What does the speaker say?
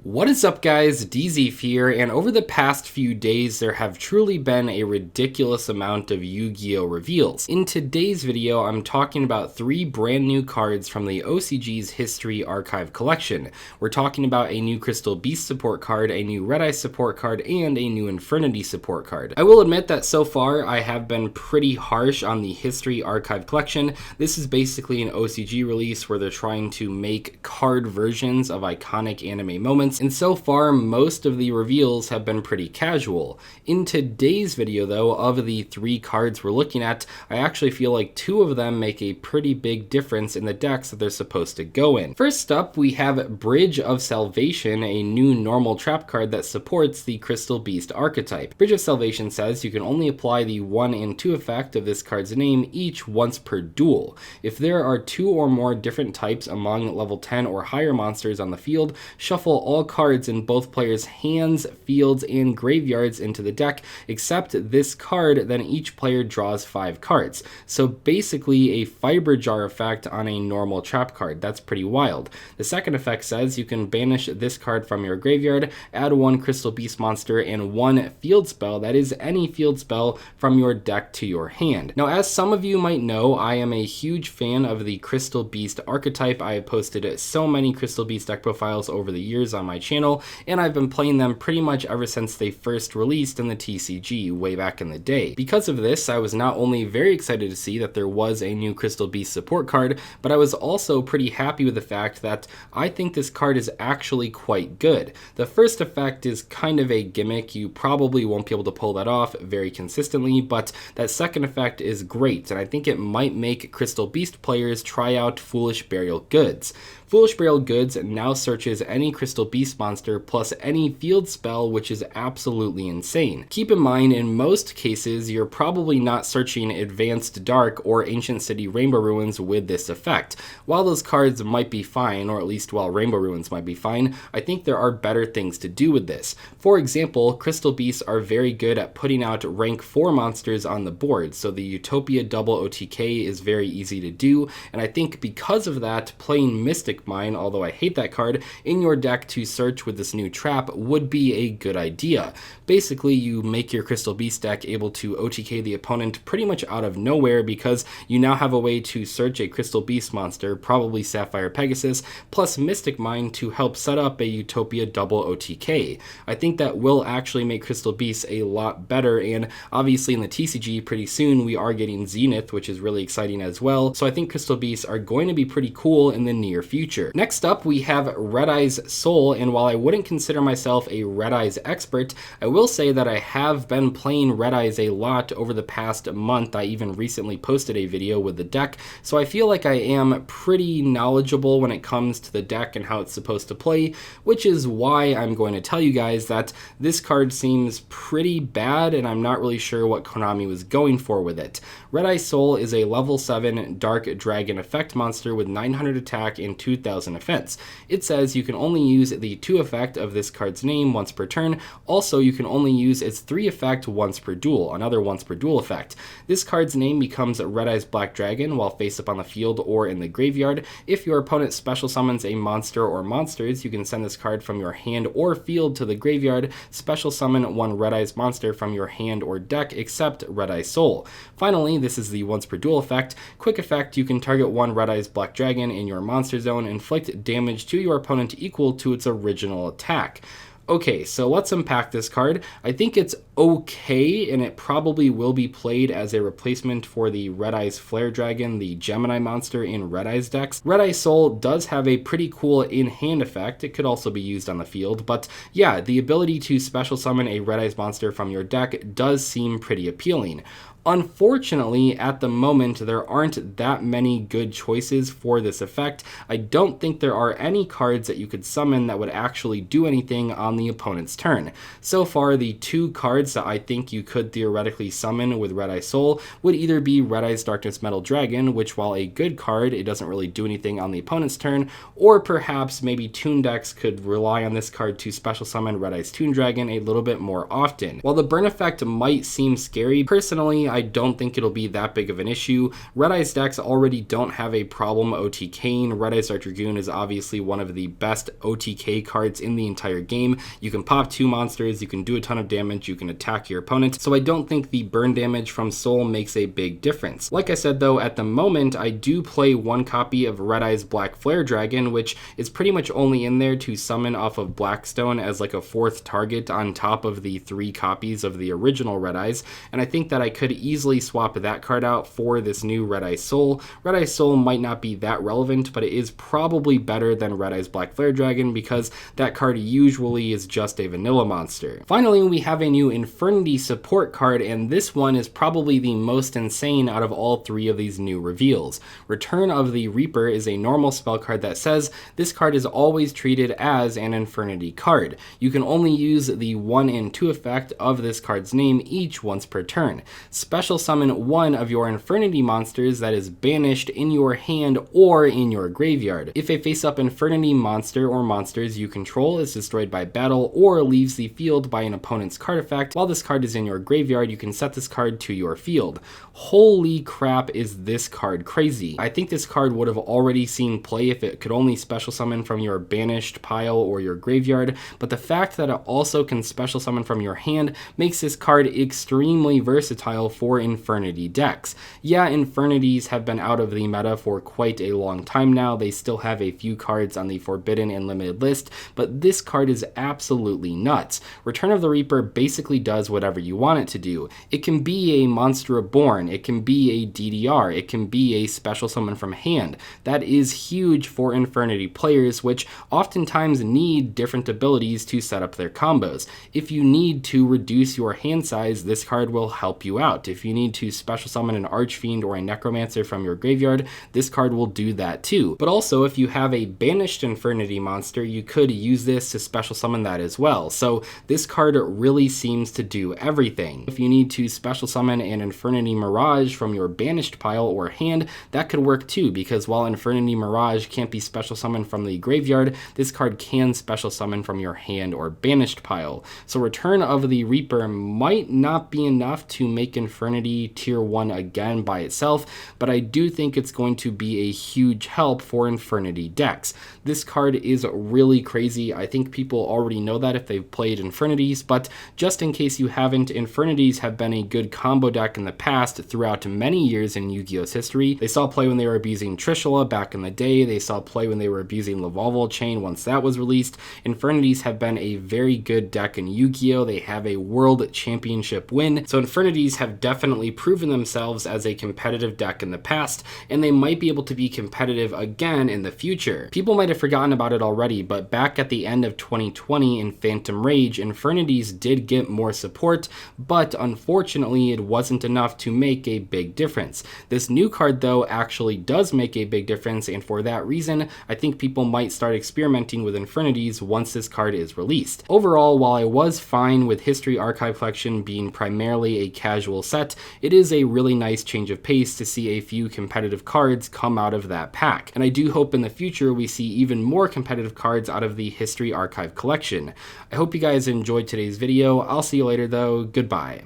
What is up, guys? Dzeeff here, and over the past few days there have truly been a ridiculous amount of Yu-Gi-Oh! Reveals. In today's video, I'm talking about 3 brand new cards from the OCG's History Archive collection. We're talking about a new Crystal Beast support card, a new RedEye support card, and a new Infernity support card. I will admit that so far I have been pretty harsh on the History Archive collection. This is basically an OCG release where they're trying to make card versions of iconic anime moments, and so far most of the reveals have been pretty casual. In today's video though, of the 3 cards we're looking at, I actually feel like 2 of them make a pretty big difference in the decks that they're supposed to go in. First up, we have Bridge of Salvation, a new normal trap card that supports the Crystal Beast archetype. Bridge of Salvation says you can only apply the 1 and 2 effect of this card's name each once per duel. If there are 2 or more different types among level 10 or higher monsters on the field, shuffle all cards in both players' hands, fields, and graveyards into the deck, except this card, then each player draws 5 cards. So basically a fiber jar effect on a normal trap card. That's pretty wild. The second effect says you can banish this card from your graveyard, add 1 Crystal Beast monster, and 1 field spell, that is any field spell, from your deck to your hand. Now, as some of you might know, I am a huge fan of the Crystal Beast archetype. I have posted so many Crystal Beast deck profiles over the years on my channel, and I've been playing them pretty much ever since they first released in the TCG way back in the day. Because of this, I was not only very excited to see that there was a new Crystal Beast support card, but I was also pretty happy with the fact that I think this card is actually quite good. The first effect is kind of a gimmick. You probably won't be able to pull that off very consistently, but that second effect is great, and I think it might make Crystal Beast players try out Foolish Burial Goods. Foolish Burial Goods now searches any Crystal Beast monster plus any field spell, which is absolutely insane. Keep in mind, in most cases, you're probably not searching Advanced Dark or Ancient City Rainbow Ruins with this effect. While those cards might be fine, or at least while Rainbow Ruins might be fine, I think there are better things to do with this. For example, Crystal Beasts are very good at putting out rank 4 monsters on the board, so the Utopia double OTK is very easy to do, and I think because of that, playing Mystic Mine, although I hate that card, in your deck to search with this new trap would be a good idea. Basically, you make your Crystal Beast deck able to OTK the opponent pretty much out of nowhere because you now have a way to search a Crystal Beast monster, probably Sapphire Pegasus, plus Mystic Mine to help set up a Utopia double OTK. I think that will actually make Crystal Beasts a lot better, and obviously in the TCG pretty soon we are getting Zenith, which is really exciting as well, so I think Crystal Beasts are going to be pretty cool in the near future. Next up, we have RedEye's Soul, and while I wouldn't consider myself a RedEye's expert, I will say that I have been playing RedEye's a lot over the past month. I even recently posted a video with the deck, so I feel like I am pretty knowledgeable when it comes to the deck and how it's supposed to play, which is why I'm going to tell you guys that this card seems pretty bad, and I'm not really sure what Konami was going for with it. RedEye Soul is a level 7 Dark Dragon effect monster with 900 attack and 2000 offense. It says you can only use the 2 effect of this card's name once per turn. Also, you can only use its 3 effect once per duel, another once per duel effect. This card's name becomes RedEye's Black Dragon while face up on the field or in the graveyard. If your opponent special summons a monster or monsters, you can send this card from your hand or field to the graveyard, special summon 1 RedEye's monster from your hand or deck except RedEye Soul. Finally, this is the once per duel effect. Quick effect, you can target 1 RedEye's Black Dragon in your monster zone and inflict damage to your opponent equal to its original attack. Okay, so let's unpack this card. I think it's okay, and it probably will be played as a replacement for the RedEye's Flare Dragon, the Gemini monster in RedEye's decks. RedEye Soul does have a pretty cool in-hand effect. It could also be used on the field, but yeah, the ability to special summon a RedEye's monster from your deck does seem pretty appealing. Unfortunately, at the moment, there aren't that many good choices for this effect. I don't think there are any cards that you could summon that would actually do anything on the opponent's turn. So far, the 2 cards that I think you could theoretically summon with RedEye Soul would either be RedEye's Darkness Metal Dragon, which while a good card, it doesn't really do anything on the opponent's turn, or perhaps maybe Toon decks could rely on this card to special summon RedEye's Toon Dragon a little bit more often. While the burn effect might seem scary, personally, I don't think it'll be that big of an issue. RedEye's decks already don't have a problem OTKing. RedEye's Dark Dragoon is obviously one of the best OTK cards in the entire game. You can pop 2 monsters, you can do a ton of damage, you can attack your opponent, so I don't think the burn damage from Soul makes a big difference. Like I said though, at the moment I do play 1 copy of RedEye's Black Flare Dragon, which is pretty much only in there to summon off of Blackstone as like a 4th target on top of the 3 copies of the original RedEyes, and I think that I could easily swap that card out for this new RedEye Soul. RedEye Soul might not be that relevant, but it is probably better than RedEye's Black Flare Dragon because that card usually is just a vanilla monster. Finally, we have a new Infernity support card, and this one is probably the most insane out of all 3 of these new reveals. Return of the Reaper is a normal spell card that says this card is always treated as an Infernity card. You can only use the 1 and 2 effect of this card's name each once per turn. Special summon 1 of your Infernity monsters that is banished in your hand or in your graveyard. If a face-up Infernity monster or monsters you control is destroyed by battle or leaves the field by an opponent's card effect while this card is in your graveyard, you can set this card to your field. Holy crap, is this card crazy. I think this card would have already seen play if it could only special summon from your banished pile or your graveyard, but the fact that it also can special summon from your hand makes this card extremely versatile for Infernity decks. Yeah, Infernities have been out of the meta for quite a long time now. They still have a few cards on the Forbidden and Limited list, but this card is absolutely nuts. Return of the Reaper basically does whatever you want it to do. It can be a Monster Reborn, it can be a DDR, it can be a special summon from hand. That is huge for Infernity players, which oftentimes need different abilities to set up their combos. If you need to reduce your hand size, this card will help you out. If you need to special summon an Archfiend or a Necromancer from your graveyard, this card will do that too. But also, if you have a banished Infernity monster, you could use this to special summon that as well. So this card really seems to do everything. If you need to special summon an Infernity Mirage from your banished pile or hand, that could work too, because while Infernity Mirage can't be special summoned from the graveyard, this card can special summon from your hand or banished pile. So Return of the Reaper might not be enough to make Infernity tier 1 again by itself, but I do think it's going to be a huge help for Infernity decks. This card is really crazy. I think people already know that if they've played Infernities, but just in case you haven't, Infernities have been a good combo deck in the past throughout many years in Yu-Gi-Oh's history. They saw play when they were abusing Trishula back in the day. They saw play when they were abusing Lavalval Chain once that was released. Infernities have been a very good deck in Yu-Gi-Oh! They have a World Championship win, so Infernities have definitely proven themselves as a competitive deck in the past, and they might be able to be competitive again in the future. People might have forgotten about it already, but back at the end of 2020 in Phantom Rage, Infernities did get more support, but unfortunately it wasn't enough to make a big difference. This new card though actually does make a big difference, and for that reason I think people might start experimenting with Infernities once this card is released. Overall, while I was fine with History Archive Collection being primarily a casual set, it is a really nice change of pace to see a few competitive cards come out of that pack, and I do hope in the future we see even more competitive cards out of the History Archive Collection. I hope you guys enjoyed today's video. I'll see you later though. Goodbye.